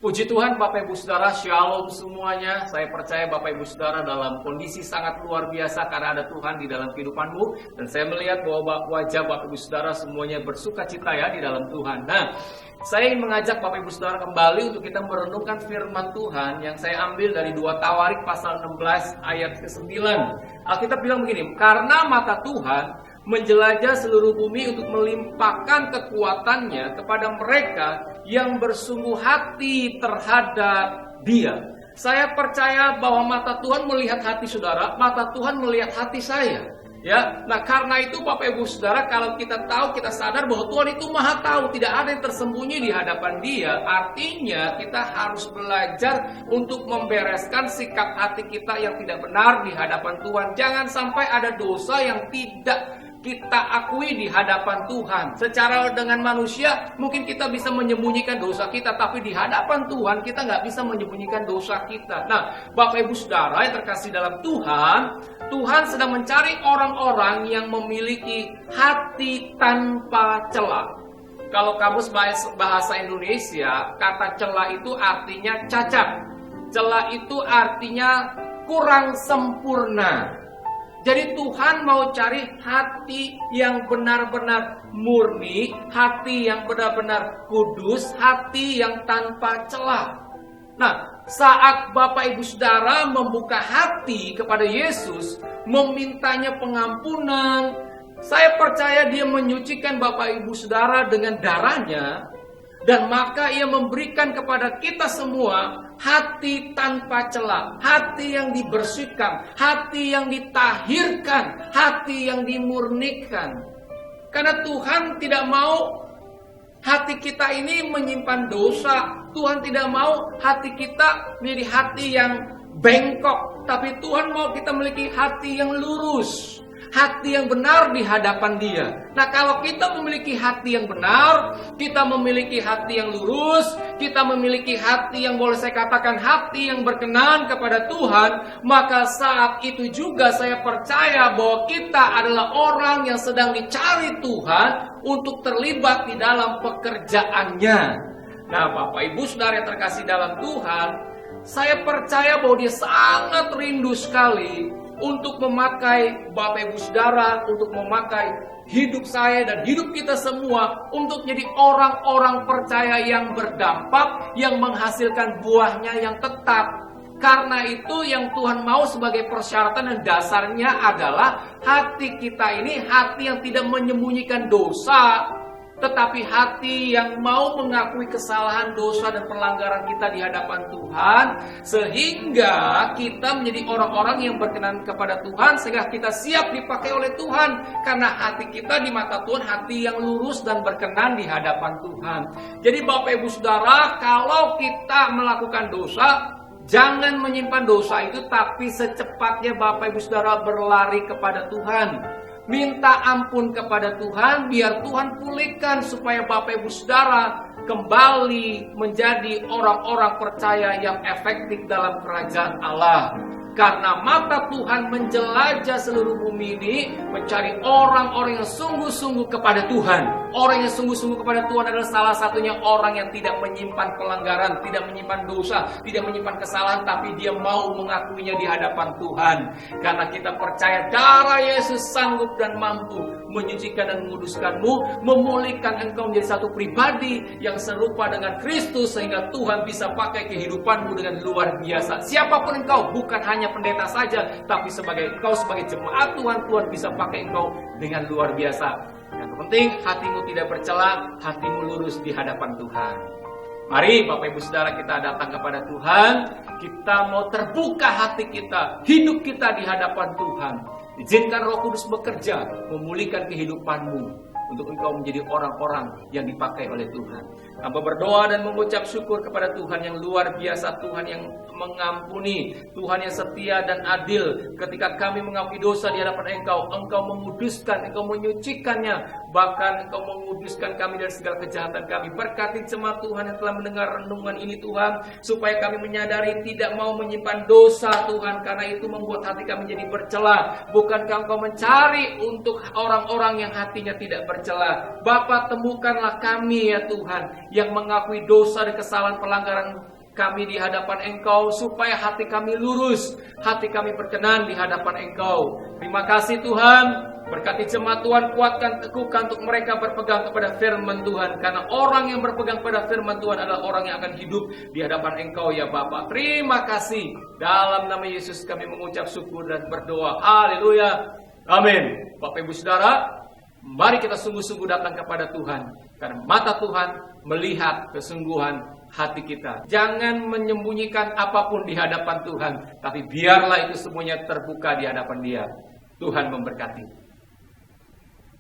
Puji Tuhan Bapak Ibu Saudara, Shalom semuanya. Saya percaya Bapak Ibu Saudara dalam kondisi sangat luar biasa karena ada Tuhan di dalam kehidupanmu. Dan saya melihat bahwa wajah Bapak Ibu Saudara semuanya bersuka cita ya di dalam Tuhan. Nah, saya ingin mengajak Bapak Ibu Saudara kembali untuk kita merenungkan firman Tuhan yang saya ambil dari 2 Tawarik pasal 16 ayat ke-9. Alkitab bilang begini, karena mata Tuhan menjelajah seluruh bumi untuk melimpahkan kekuatannya kepada mereka yang bersungguh hati terhadap Dia. Saya percaya bahwa mata Tuhan melihat hati saudara, mata Tuhan melihat hati saya. Ya, nah karena itu Bapak Ibu Saudara, kalau kita tahu, kita sadar bahwa Tuhan itu Maha tahu, tidak ada yang tersembunyi di hadapan Dia. Artinya kita harus belajar untuk membereskan sikap hati kita yang tidak benar di hadapan Tuhan. Jangan sampai ada dosa yang tidak kita akui di hadapan Tuhan. Secara dengan manusia mungkin kita bisa menyembunyikan dosa kita, tapi di hadapan Tuhan kita nggak bisa menyembunyikan dosa kita. Nah, Bapak Ibu Saudara yang terkasih dalam Tuhan, Tuhan sedang mencari orang-orang yang memiliki hati tanpa celah. Kalau kamus bahasa Indonesia, kata celah itu artinya cacat. Celah itu artinya kurang sempurna. Jadi Tuhan mau cari hati yang benar-benar murni, hati yang benar-benar kudus, hati yang tanpa celah. Nah, saat Bapak Ibu Saudara membuka hati kepada Yesus, memintanya pengampunan, saya percaya Dia menyucikan Bapak Ibu Saudara dengan darahnya, dan maka Ia memberikan kepada kita semua hati tanpa celah, hati yang dibersihkan, hati yang ditahirkan, hati yang dimurnikan. Karena Tuhan tidak mau hati kita ini menyimpan dosa. Tuhan tidak mau hati kita menjadi hati yang bengkok, tapi Tuhan mau kita memiliki hati yang lurus, hati yang benar di hadapan Dia. Nah, kalau kita memiliki hati yang benar, kita memiliki hati yang lurus, kita memiliki hati yang boleh saya katakan hati yang berkenan kepada Tuhan, maka saat itu juga saya percaya bahwa kita adalah orang yang sedang dicari Tuhan untuk terlibat di dalam pekerjaannya. Nah, Bapak Ibu Saudara yang terkasih dalam Tuhan, saya percaya bahwa Dia sangat rindu sekali untuk memakai Bapak Ibu Saudara, untuk memakai hidup saya dan hidup kita semua untuk jadi orang-orang percaya yang berdampak, yang menghasilkan buahnya yang tetap. Karena itu yang Tuhan mau sebagai persyaratan dan dasarnya adalah hati kita ini hati yang tidak menyembunyikan dosa, tetapi hati yang mau mengakui kesalahan, dosa, dan pelanggaran kita di hadapan Tuhan, sehingga kita menjadi orang-orang yang berkenan kepada Tuhan, sehingga kita siap dipakai oleh Tuhan, karena hati kita di mata Tuhan hati yang lurus dan berkenan di hadapan Tuhan. Jadi Bapak Ibu Saudara, kalau kita melakukan dosa, jangan menyimpan dosa itu, tapi secepatnya Bapak Ibu Saudara berlari kepada Tuhan. Minta ampun kepada Tuhan, biar Tuhan pulihkan supaya Bapak Ibu Saudara kembali menjadi orang-orang percaya yang efektif dalam kerajaan Allah. Karena mata Tuhan menjelajah seluruh bumi ini, mencari orang-orang yang sungguh-sungguh kepada Tuhan. Orang yang sungguh-sungguh kepada Tuhan adalah salah satunya orang yang tidak menyimpan pelanggaran, tidak menyimpan dosa, tidak menyimpan kesalahan, tapi dia mau mengakuinya di hadapan Tuhan. Karena kita percaya darah Yesus sanggup dan mampu menyucikan dan menguduskanmu, memulihkan engkau menjadi satu pribadi yang serupa dengan Kristus, sehingga Tuhan bisa pakai kehidupanmu dengan luar biasa. Siapapun engkau, bukan hanya pendeta saja, tapi engkau sebagai jemaat Tuhan, Tuhan bisa pakai engkau dengan luar biasa. Yang penting hatimu tidak bercela, hatimu lurus di hadapan Tuhan. Mari Bapak Ibu Saudara kita datang kepada Tuhan, kita mau terbuka hati kita, hidup kita di hadapan Tuhan. Izinkan Roh Kudus bekerja, memulihkan kehidupanmu, untuk engkau menjadi orang-orang yang dipakai oleh Tuhan. Hamba berdoa dan mengucap syukur kepada Tuhan yang luar biasa, Tuhan yang mengampuni, Tuhan yang setia dan adil. Ketika kami mengakui dosa di hadapan Engkau, Engkau menguduskan, Engkau menyucikannya, bahkan Engkau menguduskan kami dari segala kejahatan kami. Berkati jemaat Tuhan yang telah mendengar renungan ini Tuhan, supaya kami menyadari tidak mau menyimpan dosa Tuhan, karena itu membuat hati kami jadi bercela. Bukankah Engkau mencari untuk orang-orang yang hatinya tidak bercela? Bapa, temukanlah kami ya Tuhan, yang mengakui dosa dan kesalahan pelanggaran kami di hadapan Engkau, supaya hati kami lurus, hati kami berkenan di hadapan Engkau. Terima kasih Tuhan. Berkati jemaat Tuhan, kuatkan, teguhkan untuk mereka berpegang kepada firman Tuhan. Karena orang yang berpegang kepada firman Tuhan adalah orang yang akan hidup di hadapan Engkau ya Bapa. Terima kasih. Dalam nama Yesus kami mengucap syukur dan berdoa. Haleluya. Amin. Bapak Ibu Saudara, mari kita sungguh-sungguh datang kepada Tuhan. Karena mata Tuhan melihat kesungguhan hati kita. Jangan menyembunyikan apapun di hadapan Tuhan. Tapi biarlah itu semuanya terbuka di hadapan Dia. Tuhan memberkati.